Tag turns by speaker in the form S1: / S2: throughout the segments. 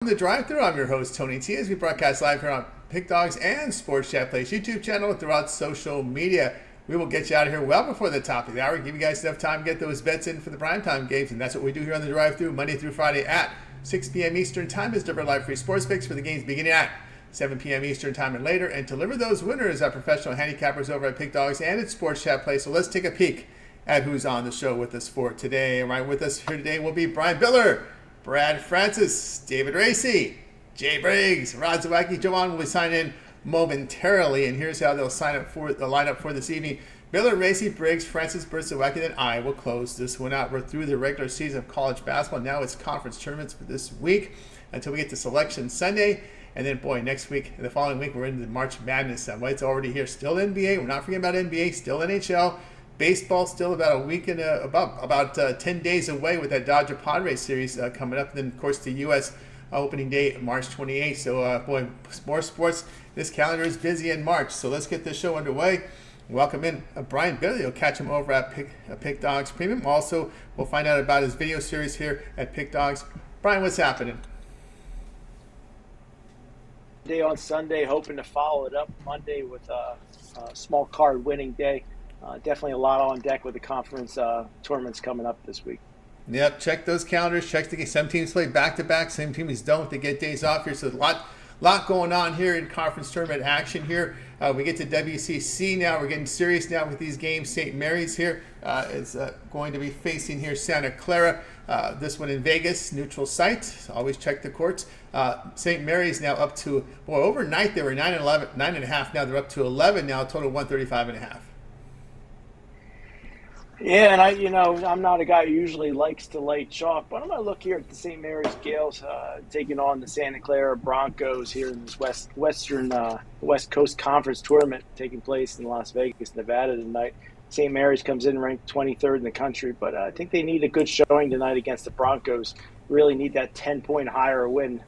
S1: The drive-thru. I'm your host Tony T. As we broadcast live here on Pick Dogs and Sports Chat Plays YouTube channel throughout social media. We will get you out of here well before the top of the hour. Give you guys enough time to get those bets in for the primetime games, and that's what we do here on the drive-thru Monday through Friday at 6 p.m. Eastern Time. Is deliver live free sports picks for the games beginning at 7 p.m. Eastern Time and later, and deliver those winners are professional handicappers over at Pick Dogs and at Sports Chat Play. So let's take a peek at who's on the show with us for today. And right with us here today will be Brian Biller, Brad Francis, David Racy, Jay Briggs, Rod Zawacki. Joanne will be signing in momentarily, and here's how they'll sign up for the lineup for this evening. Biller, Racy, Briggs, Francis, Zawacki, then I will close this one out. We're through the regular season of college basketball. Now it's conference tournaments for this week until we get to Selection Sunday. And then, boy, next week, the following week, we're into the March Madness. It's already here. Still NBA. We're not forgetting about NBA. Still NHL. Baseball still about a week and about 10 days away with that Dodger Padres series coming up. And then, of course, the U.S. opening day, March 28th. So, boy, more sports. This calendar is busy in March. So let's get this show underway. Welcome in Brian Biller. You'll catch him over at Pick Dogs Premium. Also, we'll find out about his video series here at Pick Dogs. Brian, what's happening?
S2: Day on Sunday, hoping to follow it up Monday with a small card winning day. Definitely a lot on deck with the conference tournaments coming up this week.
S1: Yep, check those calendars. Check the some teams play back-to-back. Some teams don't. They get days off here. So a lot going on here in conference tournament action here. We get to WCC now. We're getting serious now with these games. St. Mary's here is going to be facing here Santa Clara. This one in Vegas, neutral site. Always check the courts. St. Mary's now up to, overnight they were 9.5. Now they're up to 11 now, total 135.5.
S2: Yeah, and I'm not a guy who usually likes to lay chalk, but I'm going to look here at the St. Mary's Gales taking on the Santa Clara Broncos here in this West Coast Conference tournament taking place in Las Vegas, Nevada tonight. St. Mary's comes in ranked 23rd in the country, but I think they need a good showing tonight against the Broncos. Really need that 10-point higher win,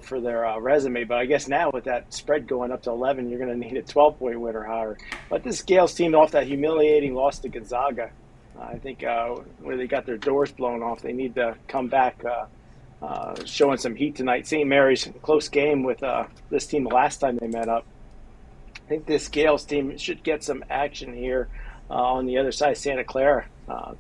S2: for their resume. But I guess now with that spread going up to 11, you're going to need a 12-point win or higher. But this Gales team, off that humiliating loss to Gonzaga, I think where they got their doors blown off, they need to come back showing some heat tonight. St. Mary's, close game with this team last time they met up. I think this Gales team should get some action here on the other side. Santa Clara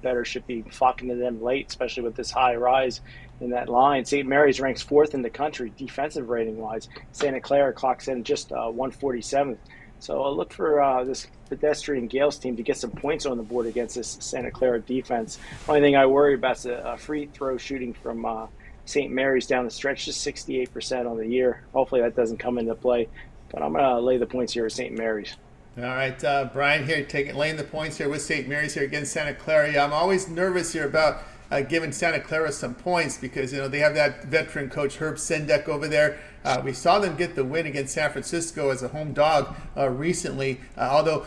S2: better should be flocking to them late, especially with this high rise in that line. St. Mary's ranks 4th in the country defensive rating-wise. Santa Clara clocks in just 147th. So I'll look for this pedestrian Gales team to get some points on the board against this Santa Clara defense. Only thing I worry about is a free throw shooting from St. Mary's down the stretch, just 68% on the year. Hopefully that doesn't come into play. But I'm going to lay the points here at St. Mary's.
S1: All right, Brian here laying the points here with St. Mary's here against Santa Clara. Yeah, I'm always nervous here about giving Santa Clara some points because, they have that veteran coach Herb Sendek over there. We saw them get the win against San Francisco as a home dog recently. Although,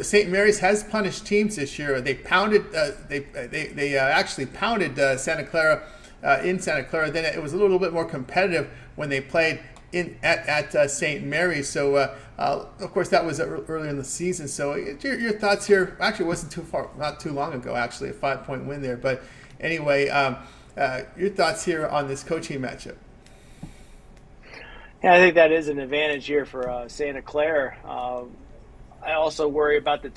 S1: St. Mary's has punished teams this year. They pounded, they actually pounded Santa Clara in Santa Clara. Then it was a little bit more competitive when they played at St. Mary's. So, of course, that was early in the season. So your thoughts here? Actually, it wasn't not too long ago, actually, a 5-point win there. But anyway, your thoughts here on this coaching matchup?
S2: Yeah, I think that is an advantage here for Santa Clara. I also worry about the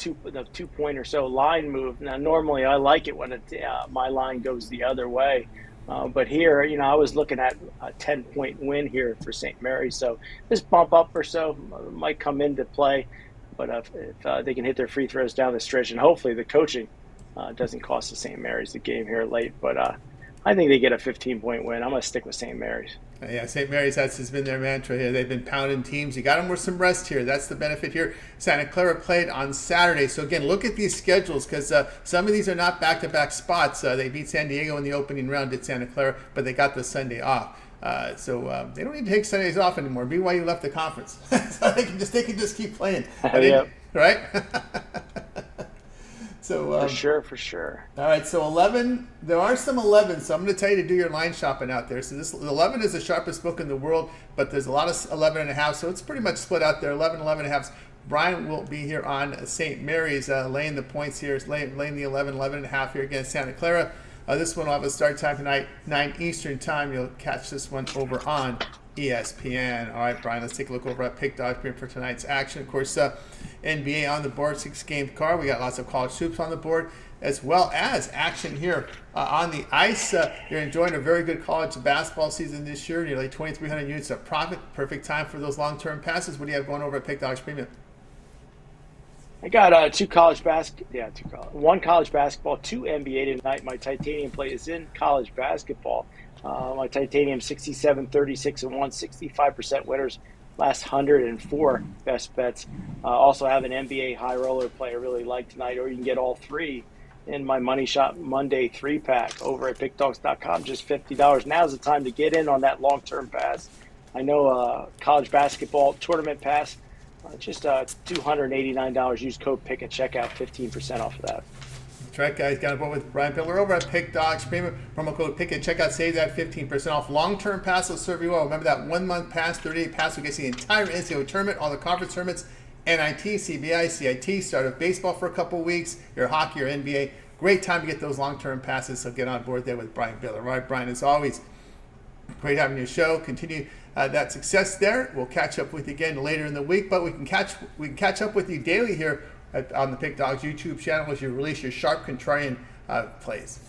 S2: two-point or so line move. Now, normally I like it when my line goes the other way. But here, I was looking at a 10-point win here for St. Mary's. So this bump up or so might come into play. But if they can hit their free throws down the stretch, and hopefully the coaching doesn't cost the St. Mary's the game here late. But I think they get a 15-point win. I'm going to stick with St. Mary's.
S1: Yeah, St. Mary's has been their mantra here. They've been pounding teams. You got them with some rest here. That's the benefit here. Santa Clara played on Saturday. So, again, look at these schedules because some of these are not back-to-back spots. They beat San Diego in the opening round at Santa Clara, but they got the Sunday off. So they don't need to take Sundays off anymore. BYU left the conference. So they can just keep playing.
S2: Yep.
S1: Right? So
S2: For sure.
S1: All right, so 11. There are some 11s, so I'm going to tell you to do your line shopping out there. So this 11 is the sharpest book in the world, but there's a lot of 11.5, so it's pretty much split out there. 11.5. Brian will be here on St. Mary's laying the points here, laying the 11.5 here against Santa Clara. This one will have a start time tonight, 9 Eastern time. You'll catch this one over on ESPN. All right, Brian, let's take a look over at Pick Dog for tonight's action. Of course, NBA on the board, 6-game card. We got lots of college hoops on the board, as well as action here on the ice. You're enjoying a very good college basketball season this year. Nearly 2,300 units of profit. Perfect time for those long-term passes. What do you have going over at Pick Dogs Premium?
S2: I got one college basketball, 2 NBA tonight. My titanium play is in college basketball. My titanium 67, 36, and 165% winners. Last 104 best bets. Also have an NBA high roller play I really like tonight, or you can get all 3 in my Money Shot Monday 3-pack over at pickdogs.com. Just $50. Now's the time to get in on that long-term pass. I know college basketball tournament pass, just $289. Use code PICK at checkout, 15% off of that.
S1: That's right, guys. Got a board with Brian Biller over at Pick Dogs Premium. Promo code PICK at checkout. Save that 15% off. Long-term pass will serve you well. Remember that 1-month pass, 30-day pass will get you the entire NCAA tournament, all the conference tournaments, NIT, CBI, CIT, start of baseball for a couple weeks, your hockey, your NBA. Great time to get those long-term passes, so get on board there with Brian Biller. All right, Brian, as always, great having your show. Continue that success there. We'll catch up with you again later in the week, but we can catch up with you daily here on the Pick Dogs YouTube channel as you release your sharp contrarian plays.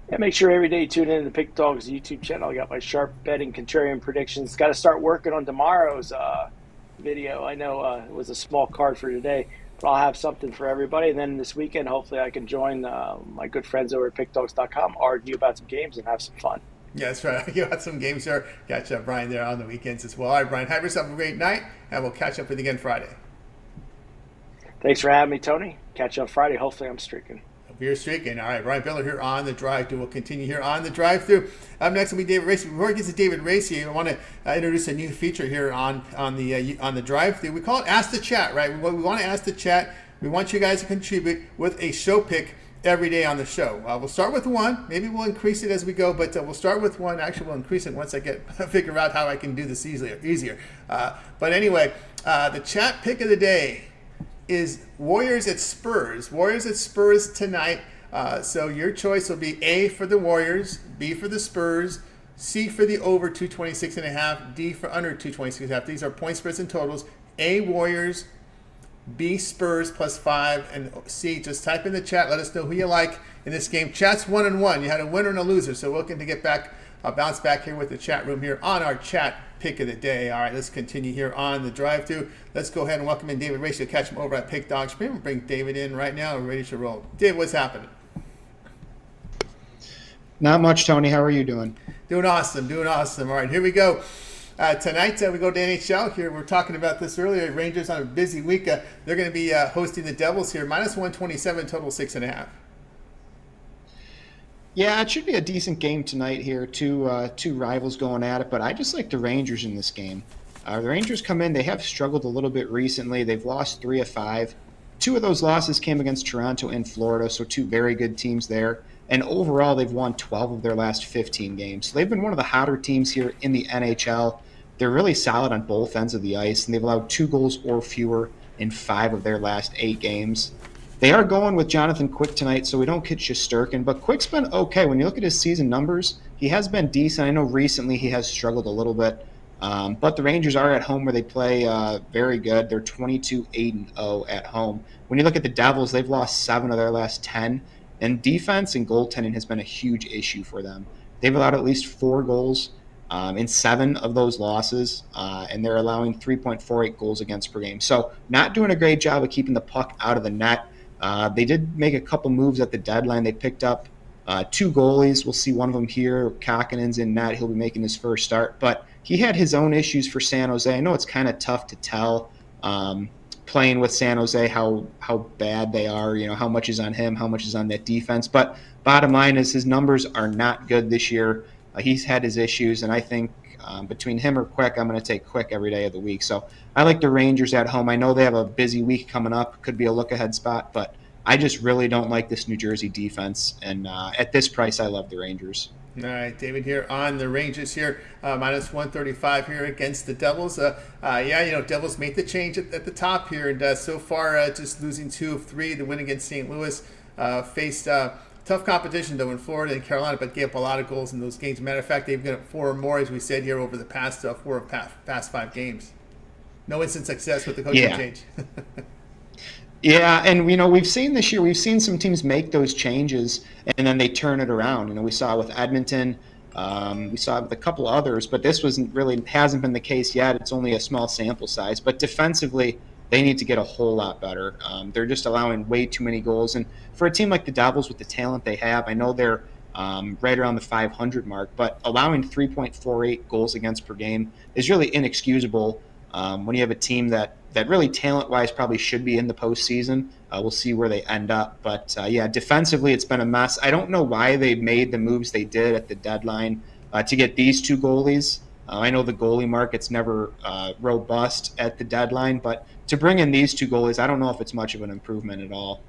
S2: Yeah, make sure every day you tune in to the Pick Dogs YouTube channel. I got my sharp betting contrarian predictions. Got to start working on tomorrow's video. I know it was a small card for today, but I'll have something for everybody. And then this weekend, hopefully I can join my good friends over at pickdogs.com, argue about some games, and have some fun.
S1: Yeah, that's right. You got some games there. Catch up, Brian, there on the weekends as well. All right, Brian, have yourself a great night, and we'll catch up with you again Friday.
S2: Thanks for having me, Tony. Catch you on Friday. Hopefully I'm streaking.
S1: We're streaking. All right, Brian Biller here on the drive-thru. We'll continue here on the drive-thru. Up next will be David Racy. Before we get to David Racy, I want to introduce a new feature here on the drive-thru. We call it Ask the Chat, right? We want to ask the chat. We want you guys to contribute with a show pick every day on the show. We'll start with one. Maybe we'll increase it as we go, but we'll start with one. Actually, we'll increase it once I figure out how I can do this easier. But anyway, the chat pick of the day is Warriors at Spurs. Warriors at Spurs tonight. So your choice will be A for the Warriors, B for the Spurs, C for the over 226.5, D for under 226.5. These are point spreads and totals. A, Warriors, B, Spurs +5, and C, just type in the chat. Let us know who you like in this game. Chat's 1-1. You had a winner and a loser, so welcome to get back, bounce back here with the chat room here on our chat pick of the day. All right, let's continue here on the drive-thru. Let's go ahead and welcome in David Racy. Catch him over at Pick Dogs Premium. Bring David in right now. We're ready to roll. Dave, what's happening?
S3: Not much, Tony. How are you doing?
S1: Doing awesome. All right, here we go. Tonight we go to NHL here. We were talking about this earlier. Rangers on a busy week. They're going to be hosting the Devils here. -127, total 6.5.
S3: Yeah, it should be a decent game tonight here. Two rivals going at it, but I just like the Rangers in this game. The Rangers come in. They have struggled a little bit recently. They've lost 3 of 5. 2 of those losses came against Toronto and Florida, so 2 very good teams there. And overall, they've won 12 of their last 15 games. So they've been one of the hotter teams here in the NHL. They're really solid on both ends of the ice, and they've allowed 2 goals or fewer in 5 of their last 8 games. They are going with Jonathan Quick tonight, so we don't get Shesterkin. But Quick's been okay. When you look at his season numbers, he has been decent. I know recently he has struggled a little bit. But the Rangers are at home where they play very good. They're 22-8-0 at home. When you look at the Devils, they've lost 7 of their last 10. And defense and goaltending has been a huge issue for them. They've allowed at least 4 goals in 7 of those losses, and they're allowing 3.48 goals against per game. So not doing a great job of keeping the puck out of the net. They did make a couple moves at the deadline. They picked up 2 goalies. We'll see one of them here. Kakinen's in net. He'll be making his first start. But he had his own issues for San Jose. I know it's kind of tough to tell playing with San Jose how bad they are, how much is on him, how much is on that defense. But bottom line is his numbers are not good this year. He's had his issues, and I think between him or Quick, I'm going to take Quick every day of the week. So I like the Rangers at home. I know they have a busy week coming up. Could be a look-ahead spot, but I just really don't like this New Jersey defense. And at this price, I love the Rangers.
S1: All right, David here on the Rangers here, -135 here against the Devils. Devils made the change at the top here, and so far just losing 2 of 3. The win against St. Louis, faced Tough competition, though, in Florida and Carolina, but gave up a lot of goals in those games. Matter of fact, they've got 4 or more, as we said here, over the past past 5 games. No instant success with the coaching change.
S3: Yeah, and we've seen this year, we've seen some teams make those changes and then they turn it around. We saw it with Edmonton, we saw it with a couple others, but this hasn't been the case yet. It's only a small sample size. But defensively, they need to get a whole lot better. They're just allowing way too many goals. And for a team like the Devils with the talent they have, I know they're right around the 500 mark, but allowing 3.48 goals against per game is really inexcusable when you have a team that really talent-wise probably should be in the postseason. We'll see where they end up. But, defensively it's been a mess. I don't know why they made the moves they did at the deadline to get these 2 goalies. I know the goalie market's never robust at the deadline, but to bring in these 2 goalies, I don't know if it's much of an improvement at all.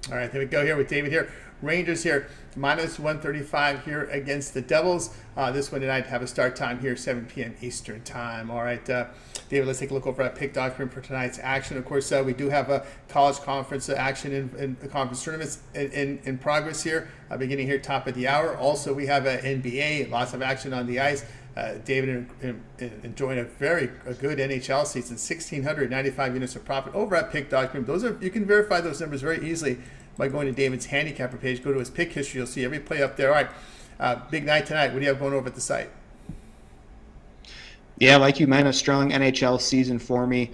S1: All right, there we go here with David here. Rangers here, minus 135 here against the Devils. This one tonight have a start time here, 7 p.m. Eastern time. All right, David, let's take a look over at Pick Dog for tonight's action. Of course, we do have a college conference action in conference tournaments in progress here, beginning here top of the hour. Also, we have an NBA, lots of action on the ice. David enjoying a good NHL season, 1,695 units of profit over at Pick Dog. You can verify those numbers very easily by going to David's handicapper page. Go to his pick history. You'll see every play up there. All right, big night tonight. What do you have going over at the site?
S3: Yeah, like you mentioned, a strong NHL season for me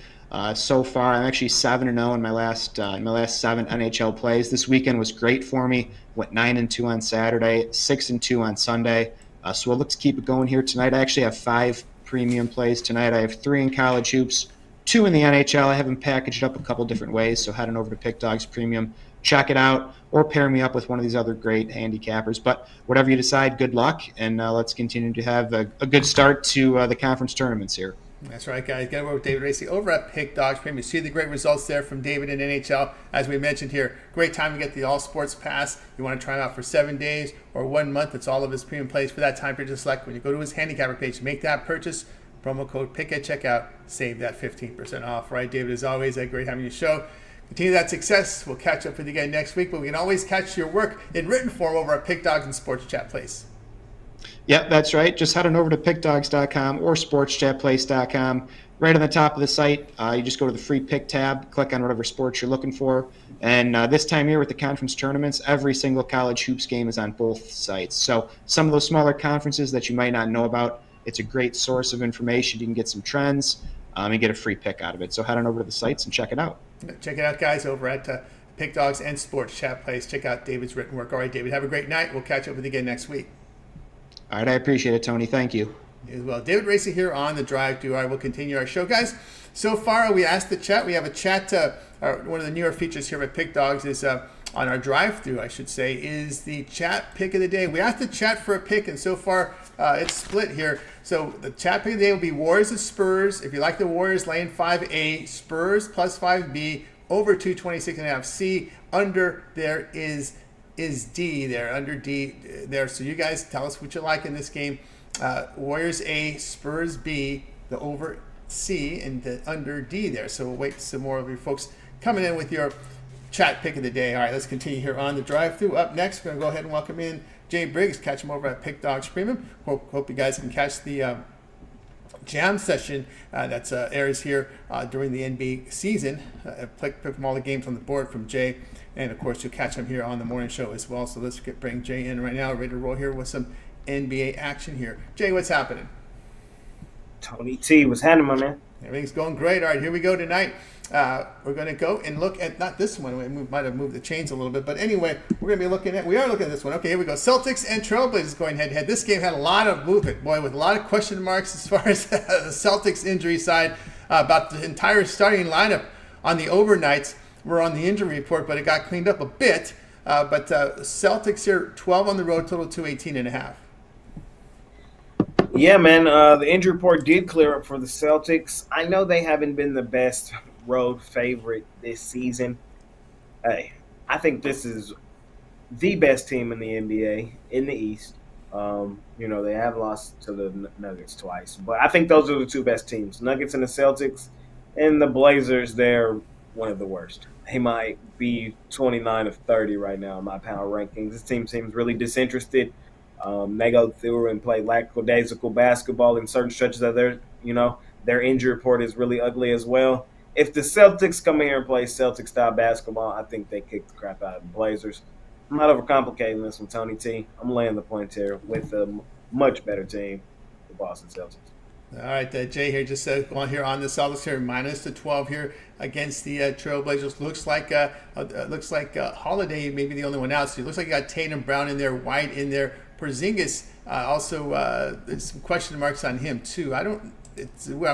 S3: so far. I'm actually 7-0 in my last 7 NHL plays. This weekend was great for me. Went 9-2 on Saturday, 6-2 on Sunday. So we'll look to keep it going here tonight. I actually have 5 premium plays tonight. I have 3 in college hoops, 2 in the NHL. I have them packaged up a couple different ways, so head on over to Pick Dogs Premium. Check it out, or pair me up with one of these other great handicappers. But whatever you decide, good luck, and let's continue to have a good start to the conference tournaments here.
S1: That's right, guys. Get over with David Racy over at Pick Dogs Premium. You see the great results there from David in NHL. As we mentioned here, great time to get the All Sports Pass. You want to try them out for 7 days or 1 month. It's all of his premium plays for that time period to select. When you go to his handicapper page, make that purchase. Promo code PICK at checkout. Save that 15% off. Right, David, as always, great having you show. Continue that success. We'll catch up with you again next week, but we can always catch your work in written form over at Pick Dogs and Sports Chat Place.
S3: Yep, that's right. Just head on over to pickdogs.com or sportschatplace.com. Right on the top of the site, you just go to the free pick tab, click on whatever sports you're looking for. And this time here with the conference tournaments, every single college hoops game is on both sites. So some of those smaller conferences that you might not know about, it's a great source of information. You can get some trends and get a free pick out of it. So head on over to the sites and check it out.
S1: Check it out, guys, over at Pick Dogs and Sports Chat Place. Check out David's written work. All right, David, have a great night. We'll catch up with you again next week.
S3: All right, I appreciate it, Tony. Thank you.
S1: As well. David Racy here on the Drive Thru. All right, we'll continue our show, guys. So far, we asked the chat. We have a chat. One of the newer features here at Pick Dogs is on our Drive Thru, I should say, is the chat pick of the day. We asked the chat for a pick, and so far it's split here. So the chat pick of the day will be Warriors of Spurs. If you like the Warriors, laying 5A, Spurs plus 5B, over 226.5 C. Under there is D there, under D there. So you guys tell us what you like in this game. Warriors A, Spurs B, the over C, and the under D there. So we'll wait for some more of your folks coming in with your chat pick of the day. All right, let's continue here on the Drive-Thru. Up next, we're going to go ahead and welcome in Jay Briggs. Catch him over at Pick Dogs Premium. Hope you guys can catch the jam session that's airs here during the NBA season. Pick from all the games on the board from Jay. And, of course, you'll catch him here on the morning show as well. So let's bring Jay in right now, ready to roll here with some NBA action here. Jay, what's happening?
S4: Tony T, what's happening, my man?
S1: Everything's going great. All right, here we go tonight. We're going to go and look at, not this one, we might have moved the chains a little bit, but anyway, we are looking at this one. Okay, here we go. Celtics and Trailblazers going head-to-head. This game had a lot of movement, boy, with a lot of question marks as far as the Celtics injury side, about the entire starting lineup on the overnights. We're on the injury report, but it got cleaned up a bit. But Celtics here, 12 on the road, total 218.5.
S4: Yeah, man, the injury report did clear up for the Celtics. I know they haven't been the best road favorite this season. Hey, I think this is the best team in the NBA in the East. They have lost to the Nuggets twice, but I think those are the two best teams, Nuggets and the Celtics. And the Blazers, they're one of the worst. he might be 29 of 30 right now in my power rankings. This team seems really disinterested. They go through and play lackadaisical basketball in certain stretches of their injury report is really ugly as well. If the Celtics come here and play Celtic-style basketball, I think they kick the crap out of the Blazers. I'm not overcomplicating this with Tony T. I'm laying the points here with a much better team, the Boston Celtics.
S1: All right, Jay here just on here on the Celtics here, minus the 12 here against the Trailblazers. Looks like Holiday may be the only one out. So it looks like you got Tatum, Brown in there, White in there, Porzingis. Also, there's some question marks on him too. I'm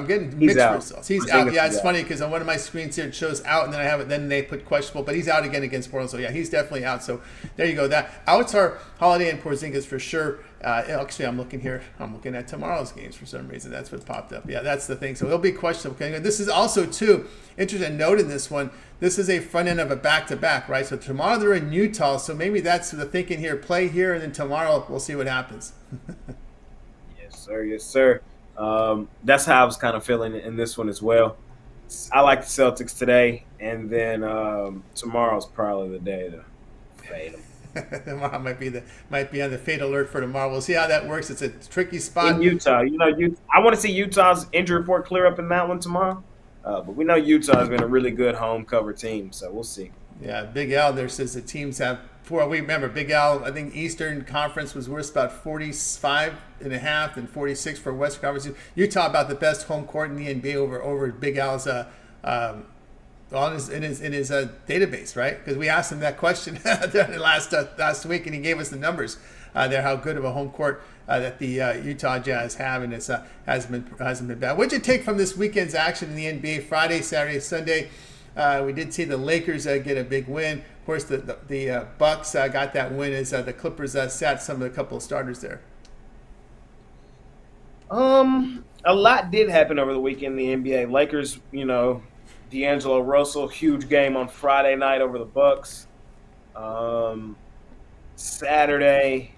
S1: getting mixed results. He's out. Yeah, it's funny because on one of my screens here it shows out, and then I have it. Then they put questionable, but he's out again against Portland. So yeah, he's definitely out. So there you go. That outs are Holiday and Porzingis for sure. Actually, I'm looking here. I'm looking at tomorrow's games for some reason. That's what popped up. Yeah, that's the thing. So it'll be questionable. Okay, this is also too interesting note in this one. This is a front end of a back-to-back, right? So tomorrow they're in Utah. So maybe that's the thinking here. Play here, and then tomorrow we'll see what happens.
S4: Yes, sir. Yes, sir. That's how I was kind of feeling in this one as well. I like the Celtics today, and then tomorrow's probably the day to fade them.
S1: Tomorrow might be on the fade alert for tomorrow. We'll see how that works. It's a tricky spot
S4: in Utah. I want to see Utah's injury report clear up in that one tomorrow. But we know Utah has been a really good home cover team, so we'll see.
S1: Yeah, Big Al there says the teams have four. We remember Big Al, I think Eastern Conference was worth about 45.5 and 46 for Western Conference. Utah about the best home court in the NBA over Big Al's in his database, right? Because we asked him that question last week, and he gave us the numbers there, how good of a home court that the Utah Jazz have, and it hasn't been bad. What did you take from this weekend's action in the NBA? Friday, Saturday, Sunday. We did see the Lakers get a big win. Of course, the Bucks got that win as the Clippers sat some of the couple of starters there.
S4: A lot did happen over the weekend in the NBA. Lakers, D'Angelo Russell, huge game on Friday night over the Bucks. Saturday,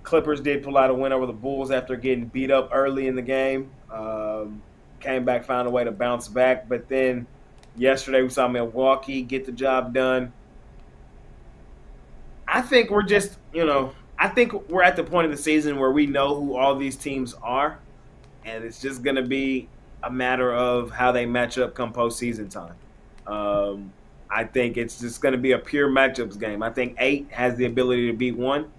S4: Clippers did pull out a win over the Bulls after getting beat up early in the game. Came back, found a way to bounce back. But then yesterday we saw Milwaukee get the job done. I think we're just, I think we're at the point of the season where we know who all these teams are. And it's just going to be a matter of how they match up come postseason time. I think it's just going to be a pure matchups game. I think 8 has the ability to beat 1.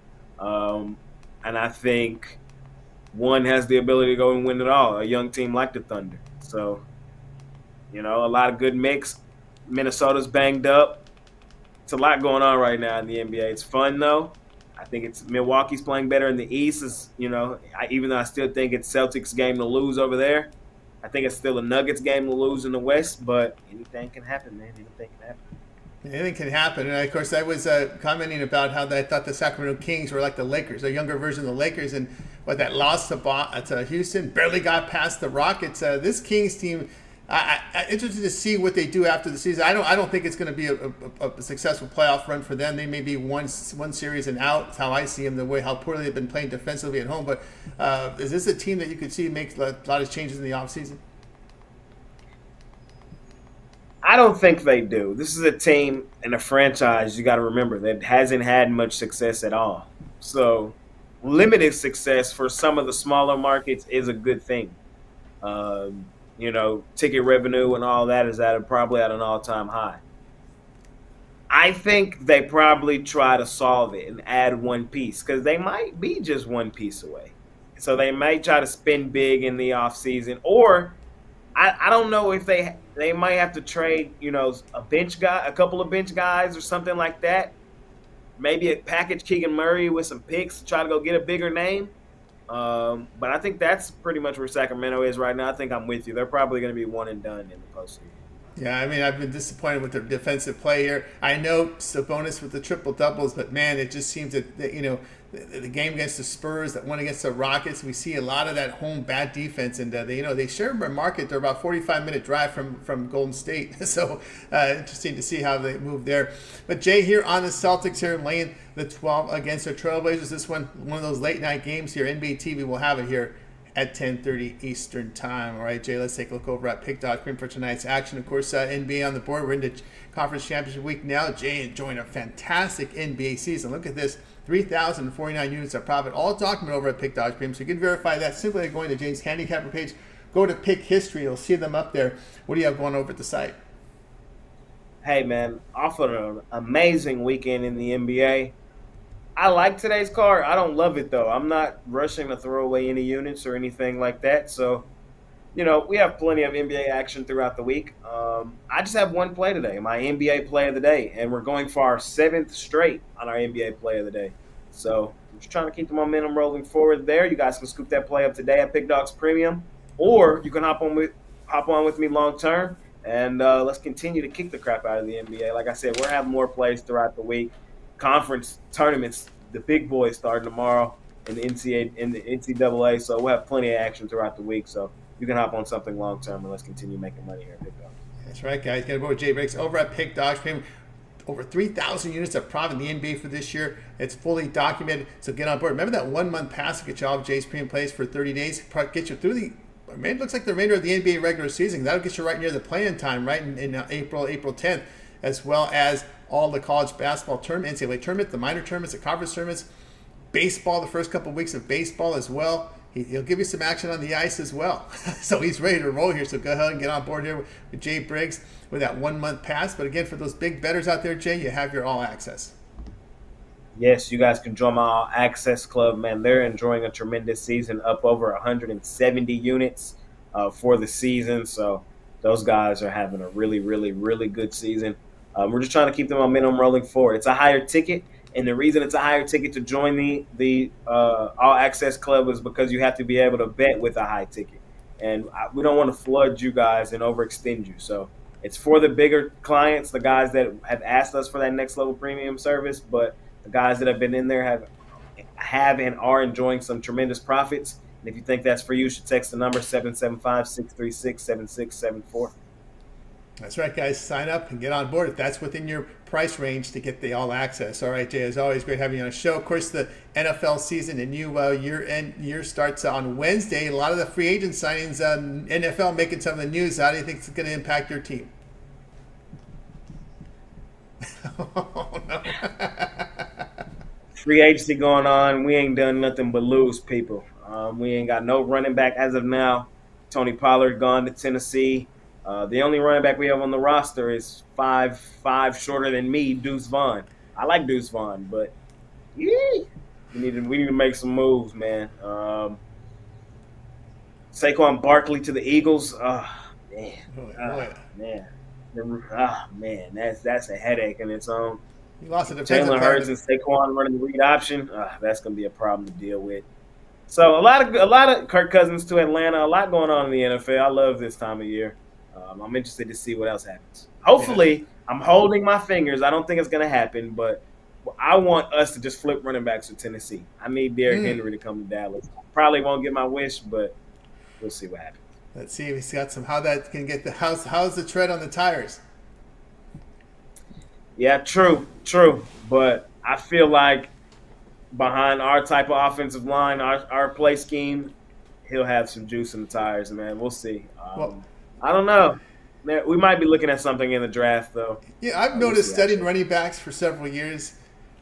S4: And I think 1 has the ability to go and win it all, a young team like the Thunder. So, a lot of good mix. Minnesota's banged up. It's a lot going on right now in the NBA. It's fun, though. I think it's Milwaukee's playing better in the East. Even though I still think it's Celtics' game to lose over there, I think it's still a Nuggets game to lose in the West. But anything can happen, man. Anything can happen.
S1: Anything can happen. And, of course, I was commenting about how I thought the Sacramento Kings were like the Lakers, a younger version of the Lakers. And that loss to Houston, barely got past the Rockets. This Kings team, I'm interested to see what they do after the season. I don't think it's going to be a successful playoff run for them. They may be one series and out. That's how I see them, the way how poorly they've been playing defensively at home. But is this a team that you could see make a lot of changes in the offseason?
S4: I don't think they do. This is a team and a franchise, you got to remember, that hasn't had much success at all. So limited success for some of the smaller markets is a good thing. Ticket revenue and all that is probably at an all-time high. I think they probably try to solve it and add one piece because they might be just one piece away. So they might try to spend big in the offseason, or I don't know if they might have to trade, a bench guy, a couple of bench guys or something like that. Maybe a package Keegan Murray with some picks to try to go get a bigger name. But I think that's pretty much where Sacramento is right now. I think I'm with you. They're probably going to be one and done in the postseason.
S1: Yeah, I mean, I've been disappointed with their defensive play here. I know Sabonis with the triple doubles, but man, it just seems that the game against the Spurs, that one against the Rockets, we see a lot of that home bad defense, and they share a market. They're about 45-minute drive from Golden State, so interesting to see how they move there. But Jay here on the Celtics here laying the 12 against the Trailblazers. This one of those late night games here. NBA TV will have it here. at 10:30 Eastern Time. All right, Jay, let's take a look over at Pick.com for tonight's action. Of course, NBA on the board. We're into Conference Championship Week now. Jay enjoying a fantastic NBA season. Look at this, 3,049 units of profit, all documented over at Pick.com. So you can verify that simply by going to Jay's handicapper page. Go to Pick History. You'll see them up there. What do you have going over at the site?
S4: Hey, man, off of an amazing weekend in the NBA. I like today's card. I don't love it, though. I'm not rushing to throw away any units or anything like that. So, we have plenty of NBA action throughout the week. I just have one play today, my NBA play of the day, and we're going for our 7th straight on our NBA play of the day. So I'm just trying to keep the momentum rolling forward there. You guys can scoop that play up today at Pick Dogs Premium, or you can hop on with me long term, and let's continue to kick the crap out of the NBA. Like I said, we're having more plays throughout the week. Conference tournaments, the big boys starting tomorrow in the NCAA, so we'll have plenty of action throughout the week. So you can hop on something long term, and let's continue making money here at Pick Dogs.
S1: That's right, guys. Got to go with Jay Briggs over at Pick Dogs Premium. Over 3,000 units of profit in the NBA for this year. It's fully documented, so get on board. Remember that 1 month pass to get you all of Jay's premium plays for 30 days? Get you through it looks like the remainder of the NBA regular season. That'll get you right near the play-in time, right in April 10th, as well as all the college basketball tournament, NCAA tournament, the minor tournaments, the conference tournaments, baseball, the first couple of weeks of baseball as well. He'll give you some action on the ice as well. So he's ready to roll here. So go ahead and get on board here with Jay Briggs with that 1 month pass. But again, for those big bettors out there, Jay, you have your all access.
S4: Yes, you guys can join my all access club, man. They're enjoying a tremendous season, up over 170 units for the season. So those guys are having a really, really, really good season. We're just trying to keep the momentum rolling forward. It's a higher ticket. And the reason it's a higher ticket to join the All Access Club is because you have to be able to bet with a high ticket. And we don't want to flood you guys and overextend you. So it's for the bigger clients, the guys that have asked us for that next level premium service. But the guys that have been in there have and are enjoying some tremendous profits. And if you think that's for you should text the number 775-636-7674.
S1: That's right, guys. Sign up and get on board if that's within your price range to get the all access. All right, Jay, as always, great having you on the show. Of course, the NFL season, the new year starts on Wednesday. A lot of the free agent signings, NFL making some of the news. How do you think it's going to impact your team? Oh, no.
S4: Free agency going on. We ain't done nothing but lose people. We ain't got no running back as of now. Tony Pollard gone to Tennessee. The only running back we have on the roster is 5'5" shorter than me, Deuce Vaughn. I like Deuce Vaughn, but we need to make some moves, man. Saquon Barkley to the Eagles. Man, that's a headache in its own.
S1: You lost a defensive
S4: Jalen Hurts and Saquon running the read option. That's gonna be a problem to deal with. So a lot of Kirk Cousins to Atlanta. A lot going on in the NFL. I love this time of year. I'm interested to see what else happens. Hopefully, I'm holding my fingers. I don't think it's going to happen, but I want us to just flip running backs to Tennessee. I need Derrick Henry to come to Dallas. Probably won't get my wish, but we'll see what happens.
S1: Let's see if he's got some. How that can get the how's the tread on the tires?
S4: Yeah, true. But I feel like behind our type of offensive line, our play scheme, he'll have some juice in the tires, man. We'll see. I don't know. We might be looking at something in the draft, though.
S1: Yeah, I've noticed studying running backs for several years.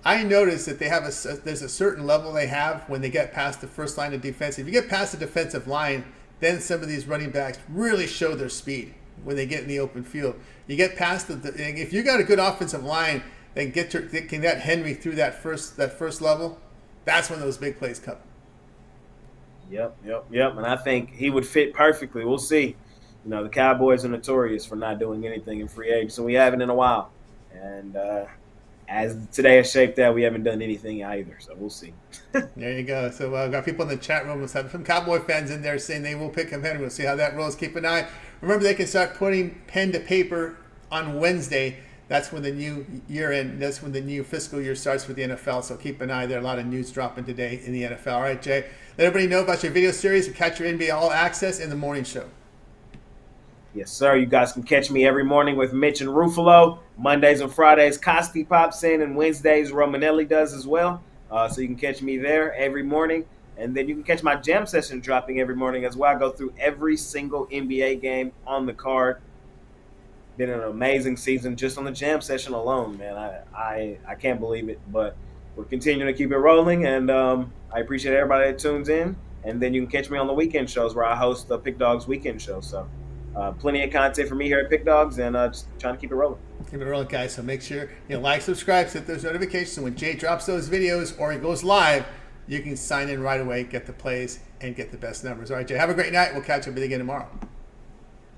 S1: I noticed that they have there's a certain level they have when they get past the first line of defense. If you get past the defensive line, then some of these running backs really show their speed when they get in the open field. You get past if you got a good offensive line, then can get Henry through that first level. That's when those big plays come.
S4: Yep. And I think he would fit perfectly. We'll see. The Cowboys are notorious for not doing anything in free agency, so we haven't in a while. And as today has shaped out, we haven't done anything either, so we'll see.
S1: There you go. So I've got people in the chat room. We'll have some Cowboy fans in there saying they will pick him Henry. We'll see how that rolls. Keep an eye. Remember, they can start putting pen to paper on Wednesday. That's when the new year ends. That's when the new fiscal year starts for the NFL. So keep an eye there. A lot of news dropping today in the NFL. All right, Jay. Let everybody know about your video series. Catch your NBA All Access in the morning show.
S4: Yes, sir. You guys can catch me every morning with Mitch and Ruffolo. Mondays and Fridays, Costi pops in, and Wednesdays, Romanelli does as well. So you can catch me there every morning. And then you can catch my jam session dropping every morning as well. I go through every single NBA game on the card. Been an amazing season just on the jam session alone, man. I can't believe it, but we're continuing to keep it rolling, and I appreciate everybody that tunes in. And then you can catch me on the weekend shows where I host the Pick Dogs weekend show. So plenty of content for me here at Pick Dogs, and just trying to keep it rolling.
S1: Keep it rolling, guys. So make sure you like, subscribe, set those notifications. So when Jay drops those videos or he goes live, you can sign in right away, get the plays, and get the best numbers. All right, Jay, have a great night. We'll catch up with you again tomorrow.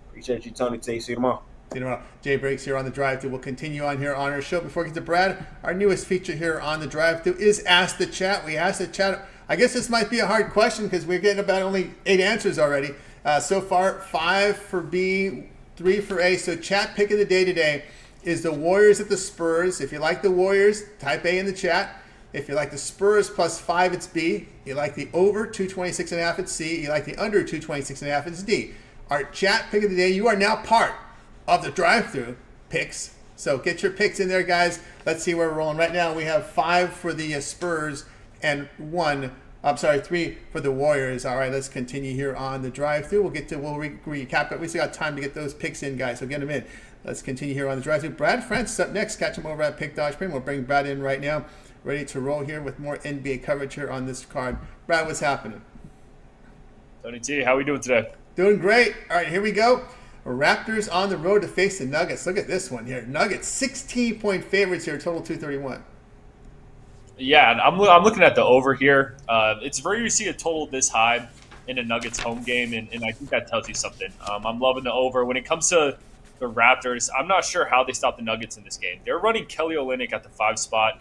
S4: Appreciate you, Tony T. See you tomorrow.
S1: See you tomorrow. Jay Briggs here on the Drive-Thru. We'll continue on here on our show. Before we get to Brad, our newest feature here on the Drive-Thru is Ask the Chat. We asked the chat. I guess this might be a hard question because we're getting about only 8 answers already. So far, 5 for B, 3 for A. So chat pick of the day today is the Warriors at the Spurs. If you like the Warriors, type A in the chat. If you like the Spurs plus 5, it's B. You like the over 226.5, it's C. You like the under 226.5, it's D. Our chat pick of the day, you are now part of the Drive-Thru picks. So get your picks in there, guys. Let's see where we're rolling. Right now, we have 5 for the Spurs and 3 for the Warriors. All right, let's continue here on the Drive-Thru. We'll recap, but we still got time to get those picks in, guys. So get them in. Let's continue here on the Drive-Thru. Brad Francis up next. Catch him over at Pick Dodge Premium. We'll bring Brad in right now. Ready to roll here with more NBA coverage here on this card. Brad, what's happening?
S5: Tony T, how are we doing today?
S1: Doing great. All right, here we go. Raptors on the road to face the Nuggets. Look at this one here. Nuggets, 16-point favorites here, total 231.
S5: Yeah, and I'm looking at the over here. It's rare to see a total this high in a Nuggets home game, and I think that tells you something. I'm loving the over. When it comes to the Raptors, I'm not sure how they stop the Nuggets in this game. They're running Kelly Olynyk at the 5 spot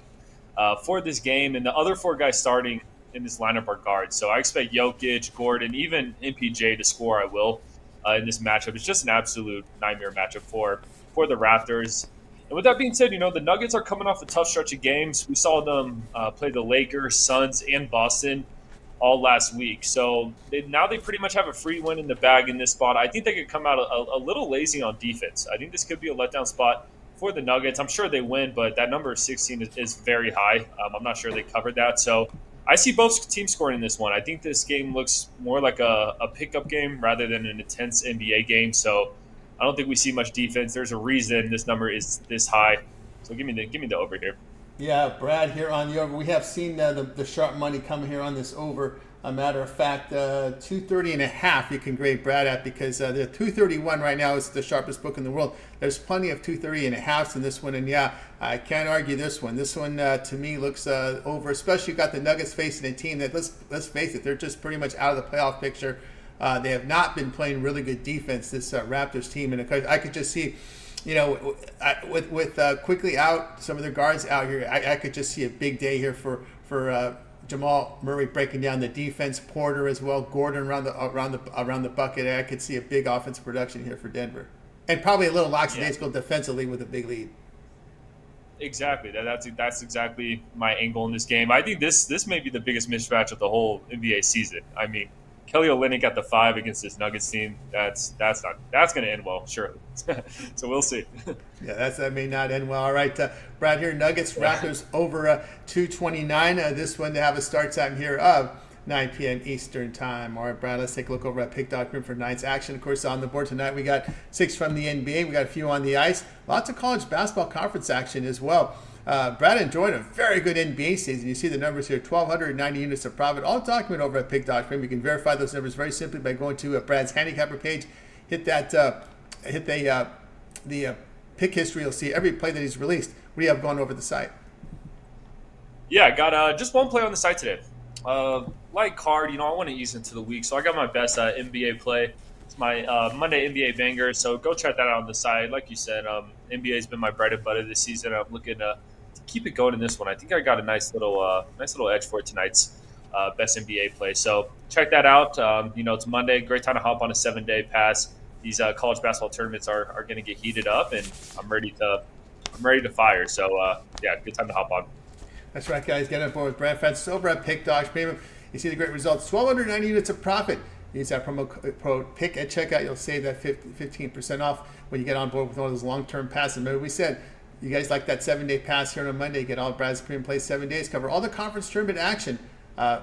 S5: for this game, and the other 4 guys starting in this lineup are guards. So I expect Jokic, Gordon, even MPJ to score. I will in this matchup. It's just an absolute nightmare matchup for the Raptors. And with that being said, the Nuggets are coming off a tough stretch of games. We saw them play the Lakers, Suns, and Boston all last week. So now they pretty much have a free win in the bag in this spot. I think they could come out a little lazy on defense. I think this could be a letdown spot for the Nuggets. I'm sure they win, but that number of 16 is very high. I'm not sure they covered that. So I see both teams scoring in this one. I think this game looks more like a pickup game rather than an intense NBA game. So I don't think we see much defense. There's a reason this number is this high. So give me the over here.
S1: Yeah, Brad here on the over. We have seen the sharp money come here on this over. A matter of fact, 230.5 you can grade Brad at because the 231 right now is the sharpest book in the world. There's plenty of 230.5s in this one, and yeah, I can't argue this one. This one to me looks over, especially you got the Nuggets facing a team that let's face it, they're just pretty much out of the playoff picture. They have not been playing really good defense, this Raptors team, and I could just see, with quickly out, some of their guards out here, I could just see a big day here for Jamal Murray breaking down the defense, Porter as well, Gordon around the bucket. I could see a big offensive production here for Denver, and probably a little lackadaisical defensively with a big lead.
S5: Exactly. That's exactly my angle in this game. I think this may be the biggest mismatch of the whole NBA season. I mean, Kelly Olynyk at the 5 against this Nuggets team. That's going to end well, surely. So we'll see.
S1: Yeah, that may not end well. All right, Brad here, Nuggets, Raptors over 229. This one to have a start time here of 9 p.m. Eastern time. All right, Brad, let's take a look over at Pick.com for tonight's action. Of course, on the board tonight, we got 6 from the NBA. We got a few on the ice. Lots of college basketball conference action as well. Brad enjoyed a very good NBA season. You see the numbers here, 1,290 units of profit. All documented over at Pick.com. You can verify those numbers very simply by going to Brad's handicapper page. Hit the pick history. You'll see every play that he's released. What do you have going over the site?
S5: Yeah, I got just one play on the site today. Light card, I want to ease into the week, so I got my best NBA play. It's my Monday NBA banger, so go check that out on the site. Like you said, NBA has been my bread and butter this season. I'm looking to keep it going in this one. I think I got a nice little edge for tonight's best NBA play. So check that out. It's Monday, great time to hop on a 7-day pass. These college basketball tournaments are going to get heated up, and I'm ready to fire. So good time to hop on.
S1: That's right, guys. Get on board with Brad Francis over at Pick Dogs Premium. You see the great results. 1,290 units of profit. Use that promo code PICK at checkout. You'll save that 15% off when you get on board with one of those long-term passes. Remember, we said you guys like that 7-day pass here on a Monday. Get all Brad's premium plays 7 days. Cover all the conference tournament action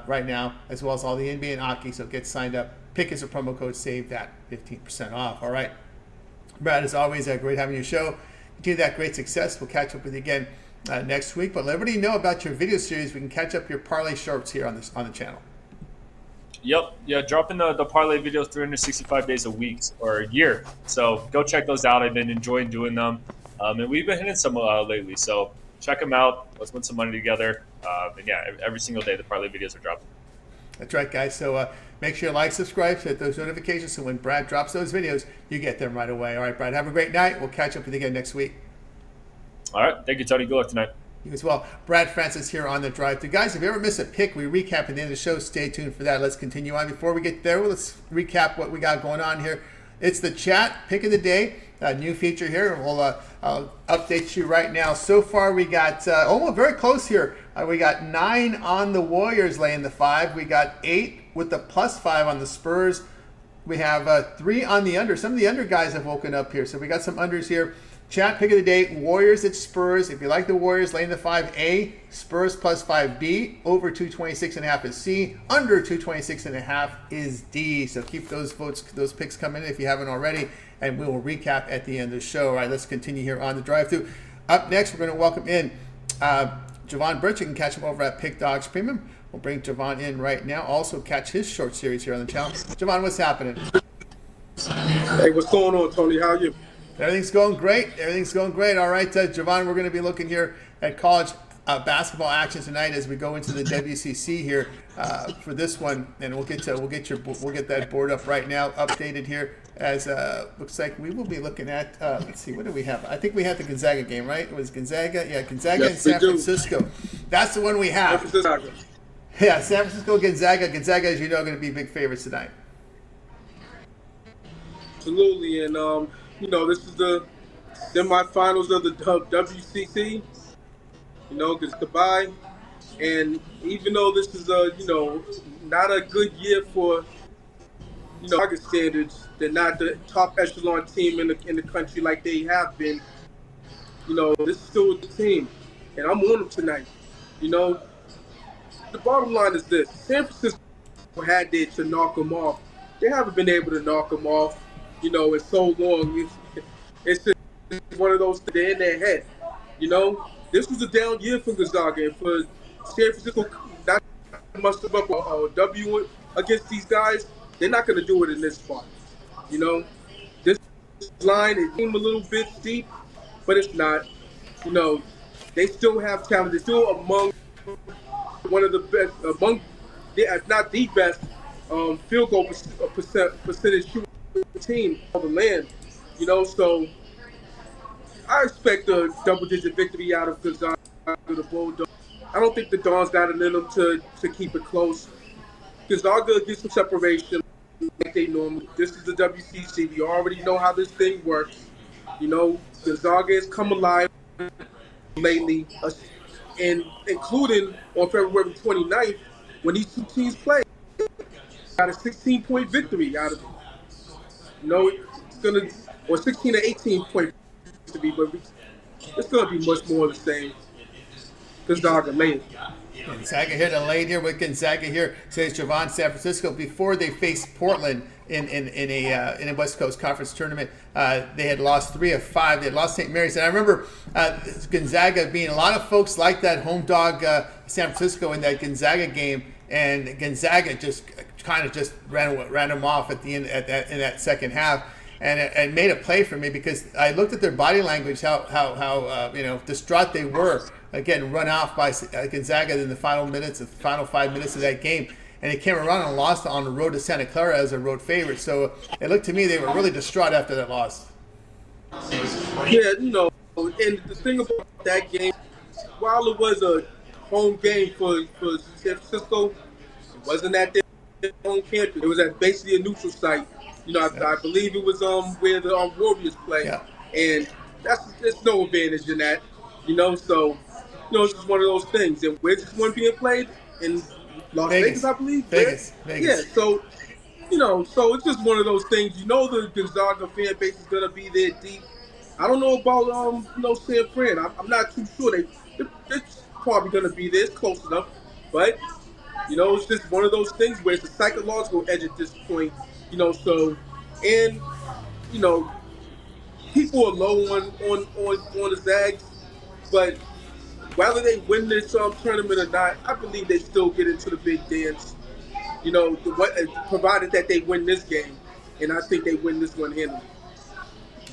S1: right now, as well as all the NBA and hockey. So get signed up. Pick as a promo code, save that 15% off. All right. Brad, as always, great having your show. Continue that great success. We'll catch up with you again next week. But let everybody know about your video series. We can catch up your parlay shorts here on the channel.
S5: Yep. Yeah, dropping the parlay videos 365 days a week or a year. So go check those out. I've been enjoying doing them. And we've been hitting some lately. So check them out. Let's win some money together. And yeah, every single day the parlay videos are dropping.
S1: That's right, guys. So make sure you like, subscribe, hit those notifications so when Brad drops those videos, you get them right away. All right, Brad, have a great night. We'll catch up with you again next week.
S5: All right. Thank you, Tony. Good luck tonight.
S1: You as well. Brad Francis here on The Drive Thru. Guys, if you ever miss a pick, we recap at the end of the show. Stay tuned for that. Let's continue on. Before we get there, let's recap what we got going on here. It's the chat pick of the day, a new feature here. We'll I'll update you right now. So far, we got almost very close here. We got 9 on the Warriors laying the 5. We got 8 with the +5 on the Spurs. We have 3 on the under. Some of the under guys have woken up here. So we got some unders here. Chat pick of the day, Warriors at Spurs. If you like the Warriors, laying the 5A, Spurs +5B, over 226.5 is C, under 226.5 is D. So keep those votes, those picks coming in if you haven't already, and we will recap at the end of the show. All right, let's continue here on The Drive Thru. Up next, we're going to welcome in Javon Birch. You can catch him over at Pick Dogs Premium. We'll bring Javon in right now. Also catch his short series here on the channel. Javon, what's happening?
S6: Hey, what's going on, Tony? How are you?
S1: Everything's going great. Everything's going great. All right, Javon, we're going to be looking here at college basketball action tonight as we go into the WCC here for this one, and we'll get that board up right now, updated here. As looks like we will be looking at. Let's see, what do we have? I think we had the Gonzaga game, right? It was Gonzaga, Gonzaga and San Francisco. That's the one we have. Yeah, San Francisco, Gonzaga. Gonzaga, as you know, are going to be big favorites tonight.
S6: Absolutely, and this is the semifinals of the WCC. Because goodbye. And even though this is not a good year for target standards, they're not the top echelon team in the country like they have been. This is still the team, and I'm on them tonight. The bottom line is this: San Francisco had it to knock them off. They haven't been able to knock them off. In so long. It's just one of those they're in their head. This was a down year for Gonzaga, and for San Francisco not much of a W against these guys. They're not going to do it in this spot. This line is a little bit steep, but it's not. They still have talent. They're still among one of the best, if not the best, field goal percentage shooting team on the land. So I expect a double-digit victory out of Gonzaga, the Bulldogs. I don't think the Dons got it in them to keep it close. Gonzaga gets some separation like they normally. This is the WCC. We already know how this thing works. Gonzaga has come alive lately, and including on February 29th when these two teams played. Got a 16-point victory out of it. It's gonna, or 16 to 18 point to be, but it's gonna be much more of the same. Gonzaga late.
S1: Gonzaga here to late here with Gonzaga here, says Javon. San Francisco, before they faced Portland in a West Coast Conference tournament, they had lost 3 of 5. They had lost St. Mary's, and I remember Gonzaga being, a lot of folks like that home dog San Francisco in that Gonzaga game, and Gonzaga just kind of just ran them off at the end in that second half, and made a play for me because I looked at their body language, how distraught they were, again run off by Gonzaga in the final 5 minutes of that game, and they came around and lost on the road to Santa Clara as a road favorite. So it looked to me they were really distraught after that loss.
S6: Yeah, and the thing about that game, while it was a home game for San Francisco, it wasn't at their home campus. It was at basically a neutral site. I believe it was where the Warriors play, and there's no advantage in that. So it's just one of those things. And where's this one being played? In Las Vegas, I believe.
S1: Vegas.
S6: Yeah. So so it's just one of those things. The Gonzaga fan base is gonna be there deep. I don't know about San Fran. I'm not too sure. They're probably gonna be there. It's close enough, but It's just one of those things where it's a psychological edge at this point. So and you know people are low on the Zags, but whether they win this tournament or not, I believe they still get into the big dance. Provided that they win this game, and I think they win this one handily.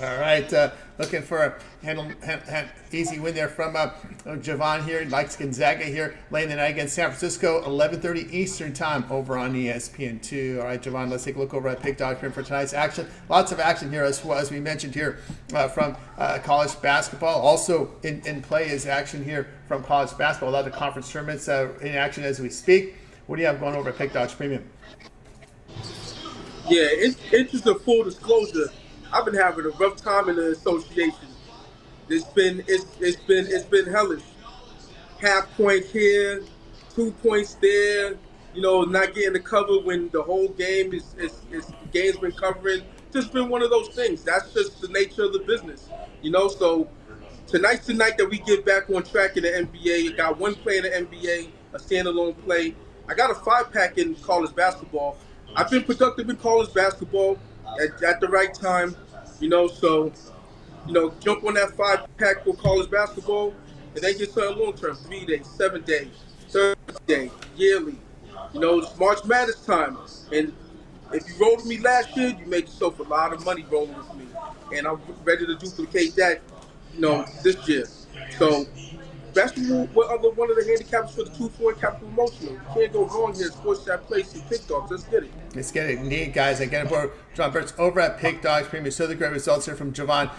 S1: All right, looking for a easy win there from Javon here. Likes Gonzaga here, laying the night against San Francisco, 11:30 Eastern time over on ESPN2. All right, Javon, let's take a look over at Pick Dog for tonight's action. Lots of action here, as we mentioned here from college basketball. Also in play is action here from college basketball. A lot of conference tournaments in action as we speak. What do you have going over at Pick Dog's Premium?
S6: Yeah, it's just a full disclosure. I've been having a rough time in the association. It's been hellish. Half point here, 2 points there. Not getting the cover when the whole game is the game's been covering. Just been one of those things. That's just the nature of the business. So tonight's the night that we get back on track in the NBA. I got one play in the NBA, a standalone play. I got a 5-pack in college basketball. I've been productive in college basketball at the right time, so, jump on that 5-pack for college basketball and then get something long term, 3 days, 7 days, Thursday, yearly. It's March Madness time. And if you rolled with me last year, you made yourself a lot of money rolling with me. And I'm ready to duplicate that, this year. So, basketball, one of the handicaps for the 2-4 capital promotional. You can't go wrong here. Sports that place and Pick Dogs. Let's get it.
S1: Let's get it. Indeed, guys. Again, for John Burt's over at Pick Dogs Premium. So the great results here from Javon.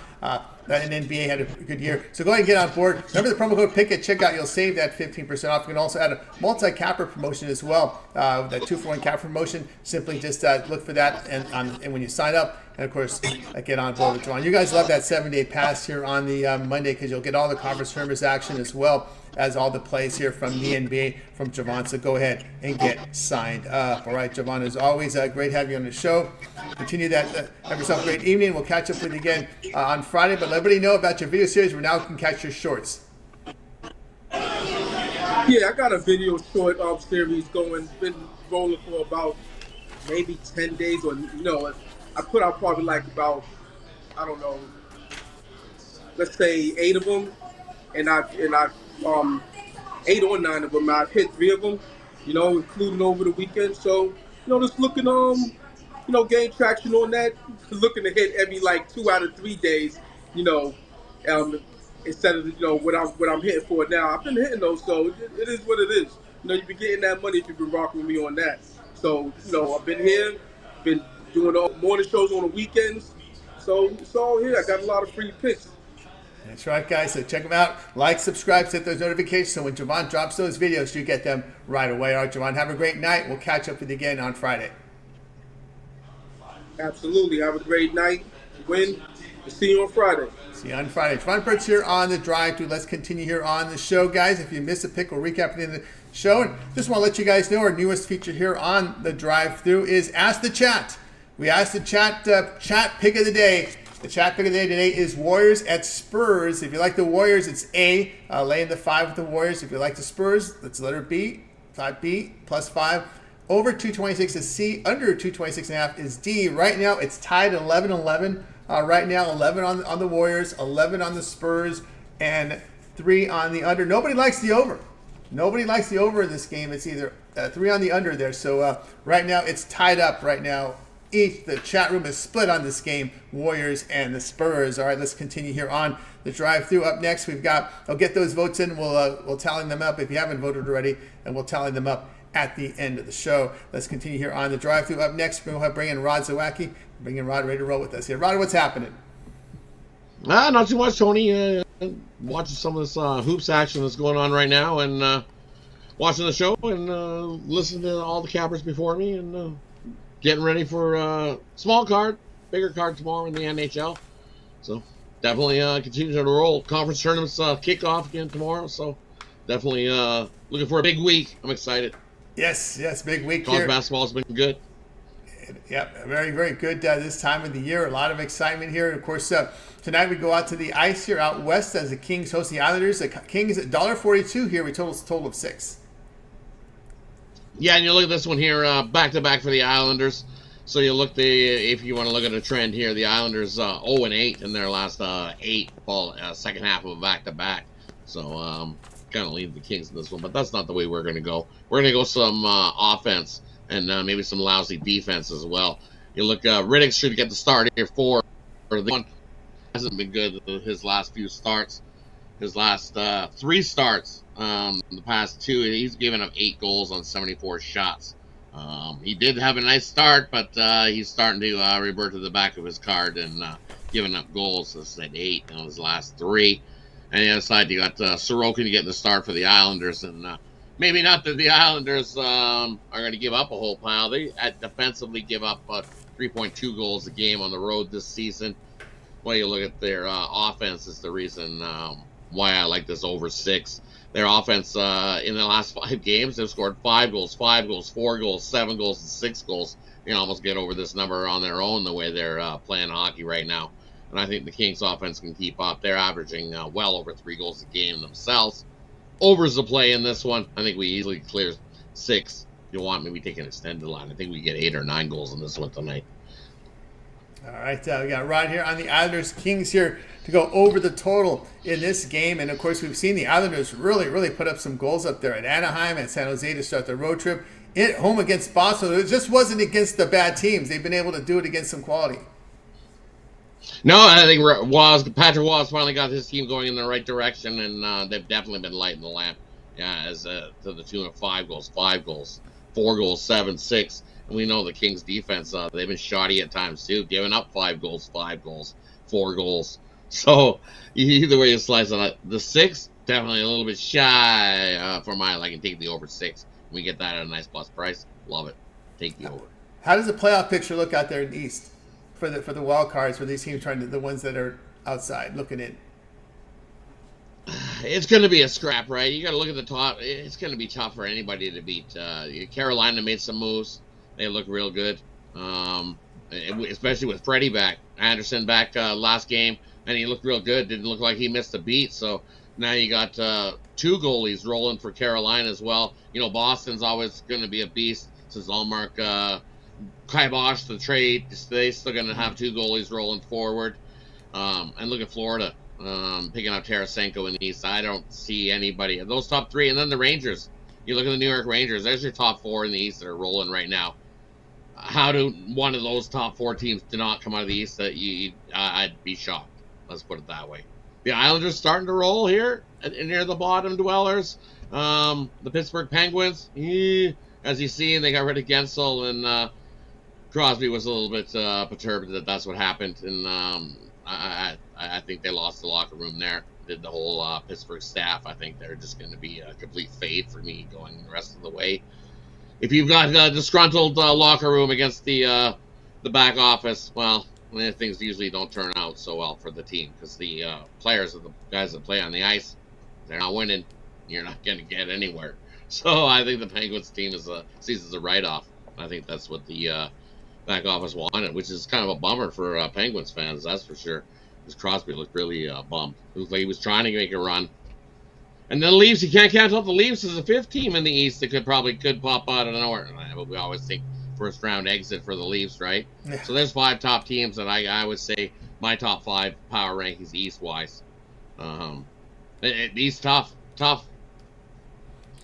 S1: And NBA had a good year. So go ahead and get on board. Remember the promo code PICK at checkout. You'll save that 15% off. You can also add a multi-capper promotion as well. That 2-for-1 capper promotion. Simply just look for that and when you sign up. And, of course, get on board with Javon. You guys love that 7-day pass here on the Monday because you'll get all the conference tournaments action as well as all the plays here from the NBA from Javon. So go ahead and get signed up. All right, Javon, as always, great having you on the show. Continue that. Have yourself a great evening. We'll catch up with you again on Friday. But let everybody know about your video series where now you can catch your shorts.
S6: Yeah, I got a video short series going. Been rolling for about maybe 10 days or, I put out probably like about, I don't know, let's say 8 of them, and I've 8 or 9 of them. I've hit 3 of them, including over the weekend. So, just looking, gain traction on that. Looking to hit every 2 out of 3 days, instead of what I'm hitting for now. I've been hitting those, so it is what it is. You've been getting that money if you've been rocking with me on that. So, I've been here, been doing all morning shows on the weekends. So it's all here. I got a lot of free picks.
S1: That's right, guys. So check them out. Like, subscribe, set those notifications so when Javon drops those videos, you get them right away. All right, Javon, have a great night. We'll catch up with you again on Friday.
S6: Absolutely. Have a great night. Win. We'll see you on Friday.
S1: See you on Friday. Javon Burt's here on the drive-thru. Let's continue here on the show, guys. If you missed a pick, we'll recap at the end of the show. And just want to let you guys know our newest feature here on the drive-thru is Ask the Chat. We asked the chat pick of the day. The chat pick of the day today is Warriors at Spurs. If you like the Warriors, it's A, laying the 5 with the Warriors. If you like the Spurs, that's letter B, 5B, plus 5. Over 226 is C, under 226.5 is D. Right now, it's tied at 11-11. Right now, 11 on the Warriors, 11 on the Spurs, and 3 on the under. Nobody likes the over. Nobody likes the over in this game. It's either 3 on the under there. So right now, it's tied up right now. The chat room is split on this game, Warriors and the Spurs. All right, let's continue here on the drive-thru. Up next, I'll get those votes in. We'll tally them up if you haven't voted already, and we'll tally them up at the end of the show. Let's continue here on the drive-thru. Up next, we'll bring in Rod Zawacki. Bring in Rod, ready to roll with us here. Rod, what's happening?
S7: Not too much, Tony. Watching some of this hoops action that's going on right now, and watching the show and listening to all the cappers before me, and getting ready for small card, bigger card tomorrow in the NHL. So definitely continue to roll. Conference tournaments kick off again tomorrow. So definitely looking for a big week. I'm excited.
S1: Yes, big week
S7: College
S1: here.
S7: basketball's been good.
S1: Yep, very, very good this time of the year. A lot of excitement here. And of course, tonight we go out to the ice here out west as the Kings host the Islanders. The Kings at $1.42 here. We total of 6.
S7: Yeah, and you look at this one here, back to back for the Islanders. So you look if you want to look at a trend here, the Islanders 0-8 in their last 8 second half of a back to back. So kind of lead the Kings in this one, but that's not the way we're going to go. We're going to go some offense and maybe some lousy defense as well. You look, Riddick should get the start here for the one. Hasn't been good his last few starts. His last 3 starts, the past 2, he's given up 8 goals on 74 shots. He did have a nice start, but he's starting to revert to the back of his card and giving up goals. As I said, 8 on his last 3. And the other side, you got Sorokin getting the start for the Islanders. And maybe not that the Islanders are going to give up a whole pile. They defensively give up 3.2 goals a game on the road this season. Well, you look at their offense is the reason why I like this over 6. Their offense in the last 5 games, they've scored 5 goals, 4 goals, 7 goals, and 6 goals. You can almost get over this number on their own the way they're playing hockey right now. And I think the Kings offense can keep up. They're averaging well over 3 goals a game themselves. Overs the play in this one. I think we easily clear 6. If you want, maybe take an extended line. I think we get 8 or 9 goals in this one tonight.
S1: All right, we got Rod here on the Islanders Kings here to go over the total in this game. And, of course, we've seen the Islanders really put up some goals up there at Anaheim and San Jose to start the road trip. At home against Boston, it just wasn't against the bad teams. They've been able to do it against some quality.
S7: No, I think Patrick Waugh finally got his team going in the right direction, and they've definitely been lighting the lamp. Yeah, as to the tune of 5 goals, 4 goals, 7, 6. And we know the Kings defense, they've been shoddy at times too, giving up 5 goals, 4 goals. So either way you slice it, the 6 definitely a little bit shy for my liking. Take the over 6. We get that at a nice plus price. Love it. Take the over.
S1: How does the playoff picture look out there in the East for the wild cards for these teams the ones that are outside looking in?
S7: It's going to be a scrap, right? You got to look at the top. It's going to be tough for anybody to beat. Carolina made some moves. They look real good, especially with Freddie back. Anderson back last game, and he looked real good. Didn't look like he missed a beat. So now you got 2 goalies rolling for Carolina as well. You know, Boston's always going to be a beast since Allmark kiboshed the trade. They're still going to have 2 goalies rolling forward. And look at Florida picking up Tarasenko in the East. I don't see anybody. Those top 3, and then the Rangers. You look at the New York Rangers. There's your top 4 in the East that are rolling right now. How do one of those top 4 teams do not come out of the East? I'd be shocked. Let's put it that way. The Islanders starting to roll here near the bottom dwellers. The Pittsburgh Penguins, as you see, they got rid of Gensel, and Crosby was a little bit perturbed that that's what happened. And I think they lost the locker room there. Did the whole Pittsburgh staff. I think they're just going to be a complete fade for me going the rest of the way. If you've got a disgruntled locker room against the back office, well, things usually don't turn out so well for the team because the players are the guys that play on the ice. They're not winning. You're not going to get anywhere. So I think the Penguins team sees as a write-off. I think that's what the back office wanted, which is kind of a bummer for Penguins fans, that's for sure. Because Crosby looked really bummed. It looked like he was trying to make a run. And then the Leafs, you can't count out the Leafs as a 5th team in the East that could pop out of nowhere. But we always think first round exit for the Leafs, right? Yeah. So there's 5 top teams that I would say my top 5 power rankings East wise. East tough.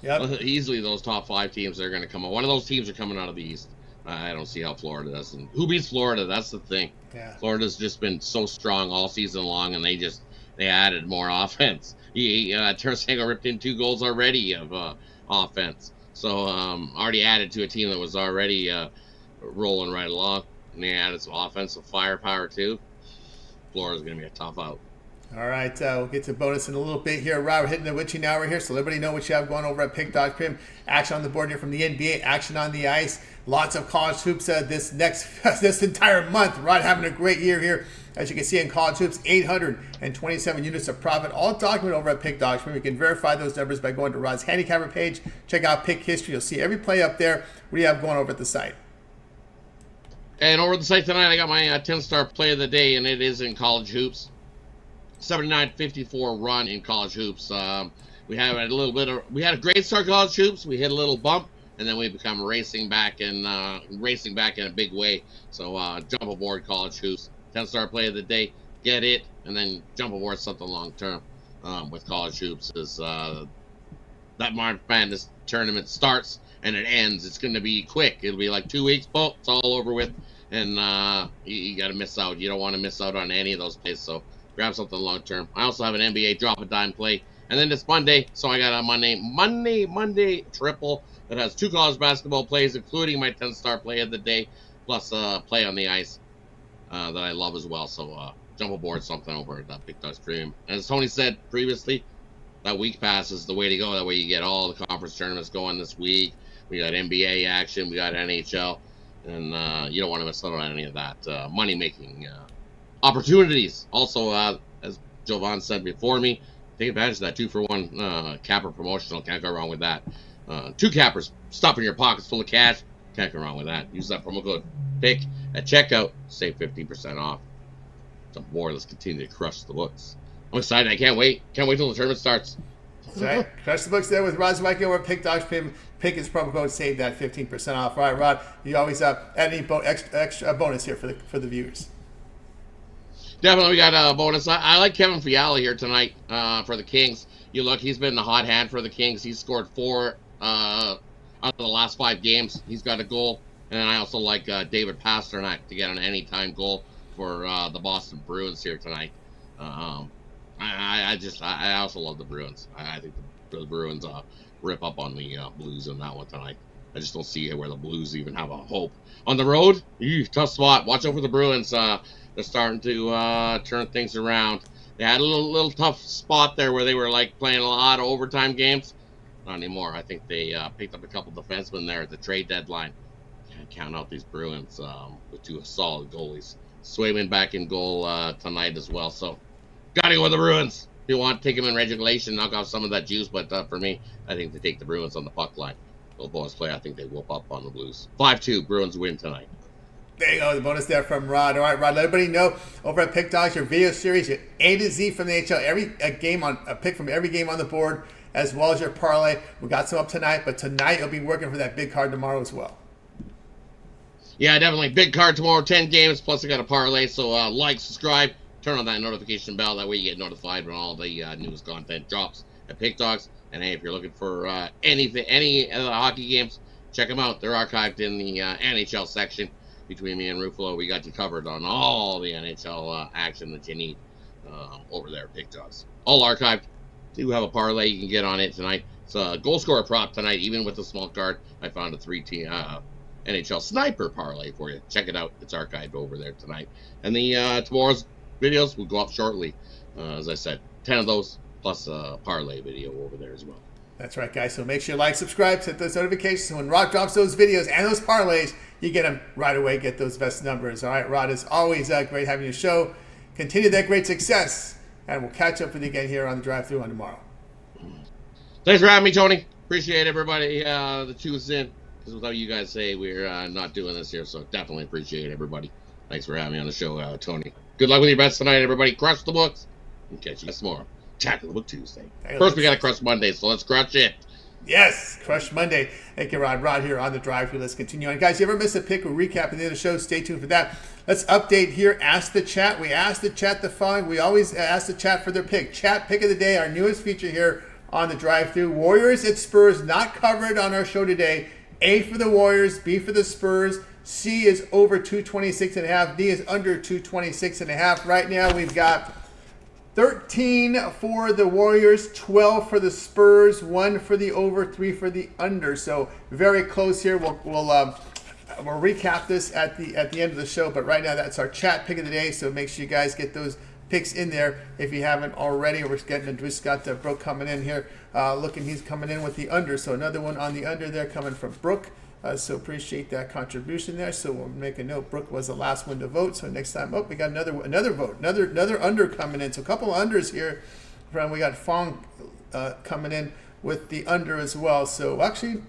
S7: Yep. Easily those top 5 teams are going to come out. One of those teams are coming out of the East. I don't see how Florida does. And who beats Florida? That's the thing. Yeah. Florida's just been so strong all season long, and they added more offense. Tarasenko ripped in 2 goals already of offense. So already added to a team that was already rolling right along. And they added some offensive firepower too. Florida's going to be a tough out.
S1: All right, we'll get to bonus in a little bit here. Rob, we're hitting the witching hour here, so everybody know what you have going over at Pick.Prim. Action on the board here from the NBA, action on the ice. Lots of college hoops this entire month. Rod having a great year here. As you can see in college hoops, 827 units of profit, all documented over at Pick.Prim. You can verify those numbers by going to Rod's handicapper page. Check out Pick History. You'll see every play up there. What do you have going over at the site?
S7: And over at the site tonight, I got my 10-star play of the day, and it is in college hoops. 79-54 run in college hoops. We had a great start college hoops. We hit a little bump. and then we become racing back in a big way. So jump aboard college hoops. 10-star play of the day, get it, and then jump aboard something long term with college hoops. Is that March Madness tournament starts and it ends. It's going to be quick. It'll be like 2 weeks. Boom, it's all over with. And you got to miss out. You don't want to miss out on any of those plays. So grab something long term. I also have an NBA drop a dime play. And then it's Monday. So I got a Monday triple that has 2 college basketball plays, including my 10-star play of the day, plus a play on the ice that I love as well. So jump aboard something over at Big Dog Stream. As Tony said previously, that week pass is the way to go. That way you get all the conference tournaments going this week. We got NBA action. We got NHL. And you don't want to miss out on any of that money-making opportunities. Also, as Jovan said before me, take advantage of that 2-for-1 capper promotional. Can't go wrong with that. 2 cappers, stuff in your pockets full of cash. Can't go wrong with that. Use that promo code PICK at checkout. Save 15% off. Some more. Let's continue to crush the books. I'm excited. I can't wait. Can't wait till the tournament starts.
S1: That's right. Crush the books there with Rod Zwicki over Pick Dogs. Pick his promo code. Save that 15% off. All right, Rod. You always add any extra bonus here for the viewers.
S7: Definitely, we got a bonus. I like Kevin Fiala here tonight for the Kings. You look, he's been the hot hand for the Kings. He's scored 4 out of the last 5 games. He's got a goal. And I also like David Pasternak to get an anytime goal for the Boston Bruins here tonight. I also love the Bruins. I think the Bruins rip up on the Blues in that one tonight. I just don't see where the Blues even have a hope. On the road, tough spot. Watch out for the Bruins. They're starting to turn things around. They had a little tough spot there where they were like playing a lot of overtime games. Not anymore. I think they picked up a couple defensemen there at the trade deadline. Can't count out these Bruins with 2 solid goalies. Swayman back in goal tonight as well. So gotta go with the Bruins. If you want, take them in regulation, knock off some of that juice. But for me, I think they take the Bruins on the puck line. Little bonus play. I think they whoop up on the Blues. 5-2. Bruins win tonight.
S1: There you go, the bonus there from Rod. All right, Rod, let everybody know over at Pick Dogs, your video series, your A to Z from the NHL, a pick from every game on the board, as well as your parlay. We got some up tonight, but tonight you'll be working for that big card tomorrow as well.
S7: Yeah, definitely. Big card tomorrow, 10 games, plus I got a parlay. So like, subscribe, turn on that notification bell. That way you get notified when all the news content drops at Pick Dogs. And hey, if you're looking for any of the hockey games, check them out. They're archived in the NHL section. Between me and Ruffolo, we got you covered on all the NHL action that you need over there at Pick Dogs. All archived. Do have a parlay you can get on it tonight. It's a goal scorer prop tonight, even with the small card. I found a 3-team NHL sniper parlay for you. Check it out. It's archived over there tonight. And the tomorrow's videos will go up shortly. As I said, 10 of those plus a parlay video over there as well.
S1: That's right, guys. So make sure you like, subscribe, set those notifications. So when Rod drops those videos and those parlays, you get them right away, get those best numbers. All right, Rod, it's always great having your show. Continue that great success, and we'll catch up with you again here on the drive-thru on tomorrow.
S7: Thanks for having me, Tony. Appreciate everybody that tunes in. Because without you guys, we're not doing this here. So definitely appreciate everybody. Thanks for having me on the show, Tony. Good luck with your bets tonight, everybody. Crush the books. We'll catch you guys tomorrow. Tackle the Book Tuesday. First, we got to crush Monday, so let's crush it.
S1: Yes, Crush Monday. Thank you, Rod. Rod here on the drive-thru. Let's continue on. Guys, you ever miss a pick or recap at the end of the show? Stay tuned for that. Let's update here. Ask the chat. We asked the chat the following. We always ask the chat for their pick. Chat pick of the day, our newest feature here on the drive-thru. Warriors at Spurs, not covered on our show today. A for the Warriors, B for the Spurs. C is over 226.5. D is under 226.5. Right now, we've got 13 for the Warriors, 12 for the Spurs, 1 for the over, 3 for the under. So very close here. We'll recap this at the end of the show. But right now, that's our chat pick of the day. So make sure you guys get those picks in there if you haven't already. We're just got Brooke coming in here. He's coming in with the under. So another one on the under there coming from Brooke. So appreciate that contribution there. So we'll make a note. Brooke was the last one to vote. So next time up, we got another vote, another under coming in. So a couple of unders here. We got Fong coming in with the under as well. So actually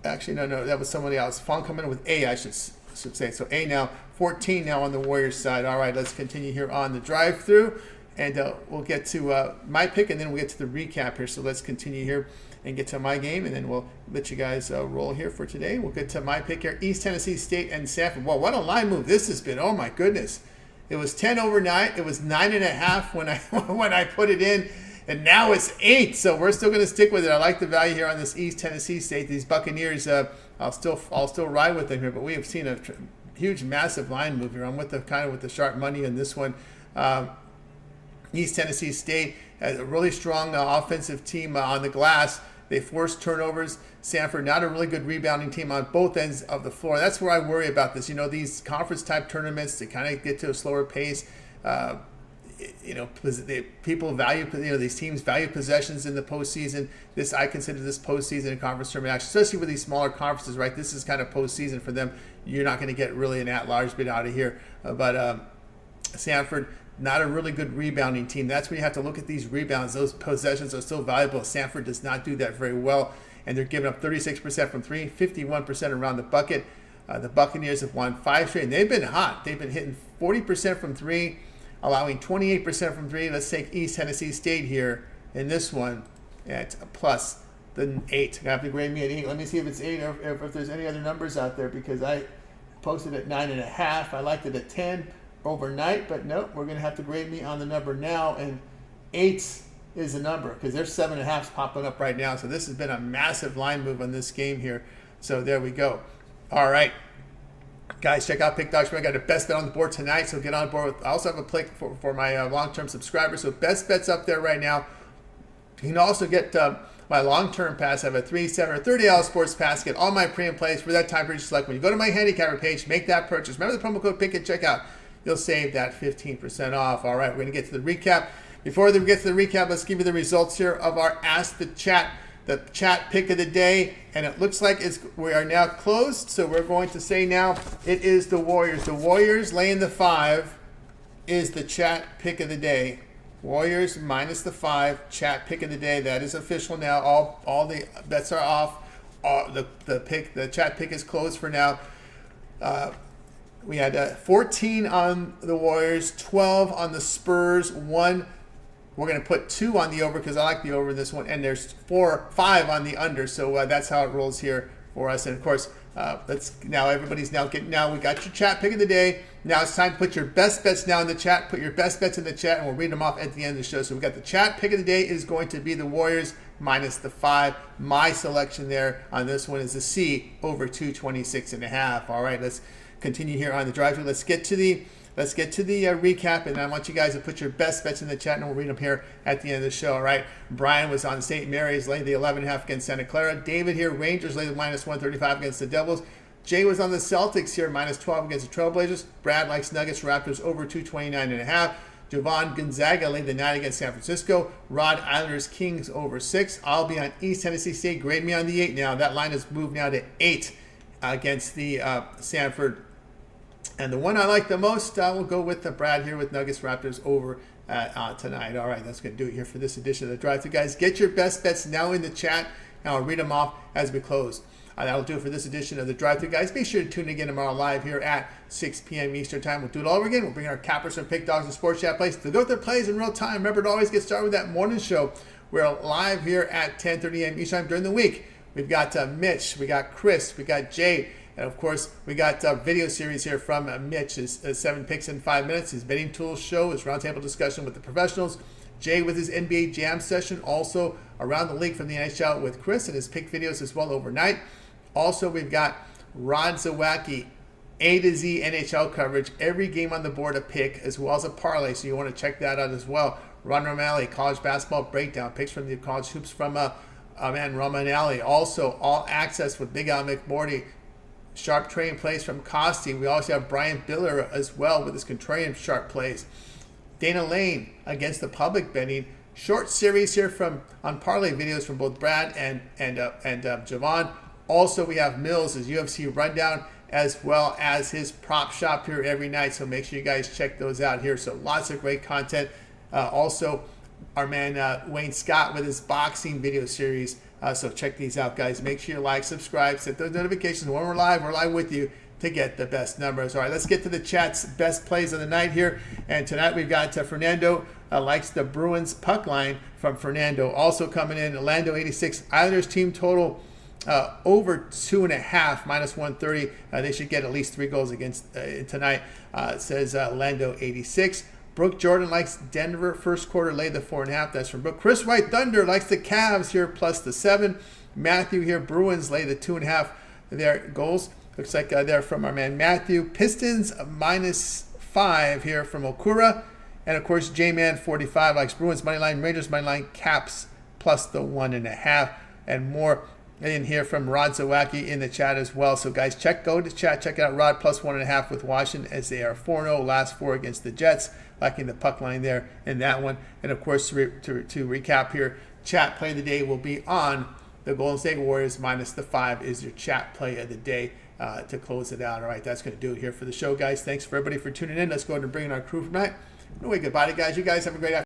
S1: no, that was somebody else. Fong coming in with A, I should say. So A now, 14 now on the Warriors side. All right, let's continue here on the drive-through, and we'll get to my pick, and then we'll get to the recap here. So let's continue here. and get to my game, and then we'll let you guys roll here for today. We'll get to my pick here, East Tennessee State and Sanford. Well, what a line move this has been. Oh, my goodness. It was 10 overnight. It was 9.5 when I when I put it in, and now it's 8. So we're still going to stick with it. I like the value here on this East Tennessee State. These Buccaneers, I'll still ride with them here, but we have seen a huge, massive line move here. I'm with the sharp money in this one. East Tennessee State has a really strong offensive team on the glass. They force turnovers. Sanford, not a really good rebounding team on both ends of the floor. That's where I worry about this. These conference-type tournaments, they kind of get to a slower pace. People value, these teams value possessions in the postseason. I consider this postseason and conference tournament action, especially with these smaller conferences, right? This is kind of postseason for them. You're not going to get really an at-large bid out of here. But Sanford, not a really good rebounding team. That's when you have to look at these rebounds. Those possessions are still valuable. Sanford does not do that very well, and they're giving up 36% from 3, 51% around the bucket. The Buccaneers have won 5 straight, and they've been hot. They've been hitting 40% from 3, allowing 28% from 3. Let's take East Tennessee State here in this one at plus the 8. You have to grade me at 8. Let me see if it's 8 or if there's any other numbers out there, because I posted at 9.5. I liked it at 10 overnight, but nope, we're going to have to grade me on the number now, and 8 is the number because there's 7.5s popping up right now. So this has been a massive line move on this game here. So there we go. All right, guys, check out Pick Dogs. I got a best bet on the board tonight, so get on board. I also have a pick for my long-term subscribers. So best bets up there right now. You can also get my long-term pass. I have a 3, 7, or 30 sports pass. Get all my pre-and plays for that time period you select. When you go to my handicapper page, make that purchase. Remember the promo code PICK at checkout. You'll save that 15% off. All right, we're going to get to the recap. Before we get to the recap, let's give you the results here of our Ask the Chat pick of the day. And it looks like we are now closed, so we're going to say now it is the Warriors. The Warriors laying the 5 is the chat pick of the day. Warriors minus the 5, chat pick of the day. That is official now. All the bets are off. The chat pick is closed for now. We had 14 on the Warriors, 12 on the Spurs, 1. We're going to put 2 on the over because I like the over in this one, and there's 5 on the under. So that's how it rolls here for us. And of course, everybody's now getting. Now we got your chat pick of the day. Now it's time to put your best bets now in the chat. Put your best bets in the chat, and we'll read them off at the end of the show. So we got the chat pick of the day is going to be the Warriors minus the 5. My selection there on this one is the C over 226.5. All right, let's continue here on the drive-thru. Let's get to the recap, and I want you guys to put your best bets in the chat, and we'll read them here at the end of the show. All right, Brian was on St. Mary's, laid the 11.5 against Santa Clara. David here, Rangers laid the minus 135 against the Devils. Jay was on the Celtics here, minus 12 against the Trailblazers. Brad likes Nuggets, Raptors over 229.5. Jovan Gonzaga laid the 9 against San Francisco. Rod Islanders Kings over 6. I'll be on East Tennessee State. Grade me on the 8 now. That line has moved now to 8 against the Sanford. And the one I like the most, we'll go with the Brad here with Nuggets Raptors over tonight. All right, that's going to do it here for this edition of the Drive-Thru. Guys, get your best bets now in the chat, and I'll read them off as we close. That'll do it for this edition of the Drive-Thru. Guys, be sure to tune in again tomorrow live here at 6 p.m. Eastern Time. We'll do it all over again. We'll bring our cappers from Pick Dogs and Sports Chat Plays to go with their plays in real time. Remember to always get started with that morning show. We're live here at 10:30 a.m. Eastern Time during the week. We've got Mitch, we got Chris, we got Jay, and of course, we got a video series here from Mitch, his 7 picks in 5 minutes, his betting tools show, his roundtable discussion with the professionals. Jay with his NBA Jam session, also around the league from the NHL with Chris and his pick videos as well overnight. Also, we've got Rod Zawacki, A to Z NHL coverage, every game on the board a pick, as well as a parlay, so you want to check that out as well. Ron Romali, college basketball breakdown, picks from the college hoops from Romanelli. Also, all access with Big Al McMorty, sharp trading plays from Costi. We also have Brian Biller as well with his contrarian sharp plays. Dana Lane against the public betting. Short series here on parlay videos from both Brad and Javon. Also, we have Mills' UFC rundown as well as his prop shop here every night. So make sure you guys check those out here. So lots of great content. Also, our man Wayne Scott with his boxing video series. So check these out, guys. Make sure you like, subscribe, set those notifications. When we're live with you to get the best numbers. All right, let's get to the chat's best plays of the night here. And tonight we've got Fernando likes the Bruins puck line from Fernando. Also coming in, Orlando 86, Islanders team total over 2.5, minus 130. They should get at least 3 goals against tonight, says Orlando 86. Brooke Jordan likes Denver first quarter, lay the 4.5. That's from Brooke. Chris White Thunder likes the Cavs here plus the 7. Matthew here, Bruins lay the 2.5 their goals. Looks like they're from our man Matthew. Pistons minus 5 here from Okura. And of course, J-Man 45 likes Bruins money line, Rangers money line, Caps plus the 1.5, and more in here from Rod Zawacki in the chat as well. So guys, go to chat, check out Rod plus 1.5 with Washington as they are 4-0 last 4 against the Jets, liking the puck line there in that one. And of course, to recap here, chat play of the day will be on the Golden State Warriors minus the 5 is your chat play of the day. To close it out. All right, that's going to do it here for the show, guys. Thanks for everybody for tuning in. Let's go ahead and bring in our crew for tonight. No way, goodbye to guys. You guys have a great afternoon.